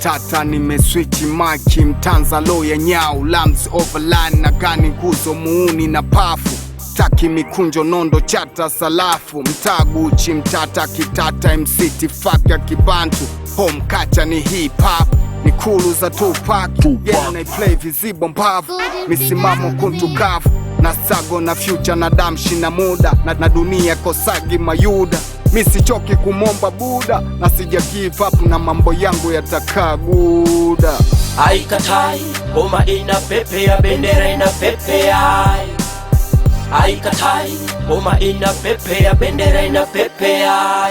mtata nimeswitch maki mtanza loya nyau lams overline na gani kuzo muuni na pafu taki mikunjo nondo chata salafu mtaguchi mtata kitata MC tifaka kibantu home kacha ni hip hop ni kulu za Tupac yeah, na play vizibo mbavu misimamo kuntukavu na sago na future na damshi na muda na dunia kosagi mayuda misichoki kumomba Buda na sija give up na mambo yangu yatakaa guda. Haikatai ngoma inapepea bendera inapepea. Haikatai ngoma inapepea bendera inapepea.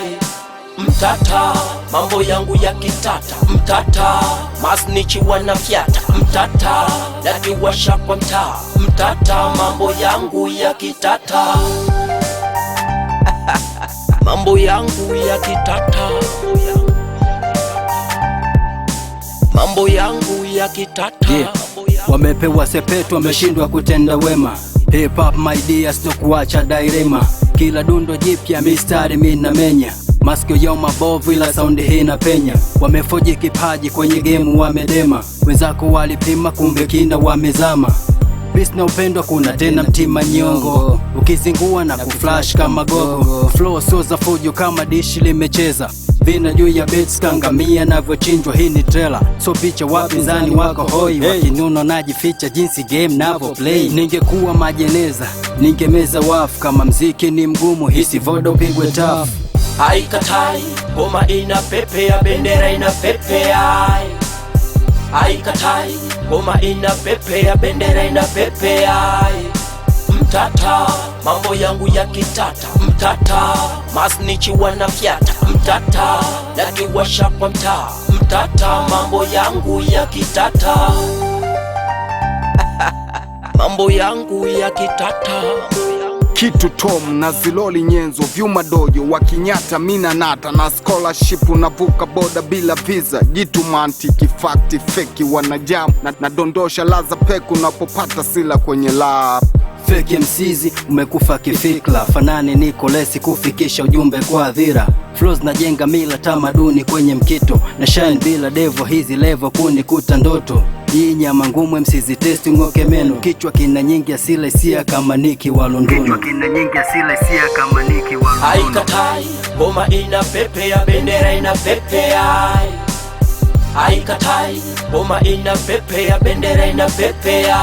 Mtata mambo yangu ya kitata mtata masnichi wanafyata mtata nakiwasha kwa mtaa mtata mambo yangu ya kitata mambo yangu ya kitata mambo yangu ya kitata yeah. Wamepewa sepetu wameshindwa kutenda wema. Hip hop my dear sitokuacha dairema. Kila dundo jipya mistari mina menya. Maskio yao mabovu ila saundi hii na penya. Wamefoji kipaji kwenye game wamedema. Wenzako walipima kumbe kina wamezama. Peace na upendo kuna tena mtima nyongo. Ukizingua na kuflash kama gogo. Flow so za fujo kama dishi limecheza. Vina juu ya beats kangamia navyochinjwa hii ni trailer. So picha wapinzani wako hoi wakinuno najificha jinsi game navo play. Ningekuwa majeneza ningemeza wafu kama mziki ni mgumu hisi vodo pigwe tough. Haikatai ngoma inapepea bendera inapepea. Haikatai ngoma inapepea bendera inapepea. Mtata mambo yangu ya kitata mtata masnichi wanafyata mtata nakiwasha kwa mtaa mtata mambo yangu ya kitata mambo yangu ya kitata kitu tom na ziloli nyenzo vyuma dojo wakinyata mina nata na scholarship unavuka boda bila visa jitu mantiki fakti feki wanajamu na dondosha laza peku unapopata sila kwenye lap. Fake MCs umekufa kifikla fanani niko lesi kufikisha ujumbe kwa adhira. Flows na jenga mila tamaduni kwenye mkito na shine bila devo hizi level kunikuta ndoto. Hii nyama ngumu MCs testi ngoke meno kichwa kina nyingi asile sia kama Niki wa London. Kichwa kina nyingi asile sia kama Niki wa London. Haikatai ngoma inapepea bendera inapepea. Haikatai ngoma inapepea bendera inapepea.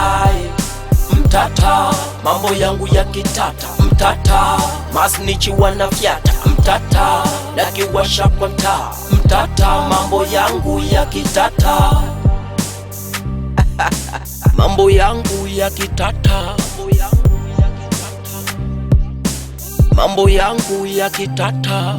Mtata mambo yangu ya kitata mtata masnichi wanafyata mtata nakiwasha kwa mtaa mtata mambo yangu ya kitata mambo yangu ya kitata mambo yangu ya kitata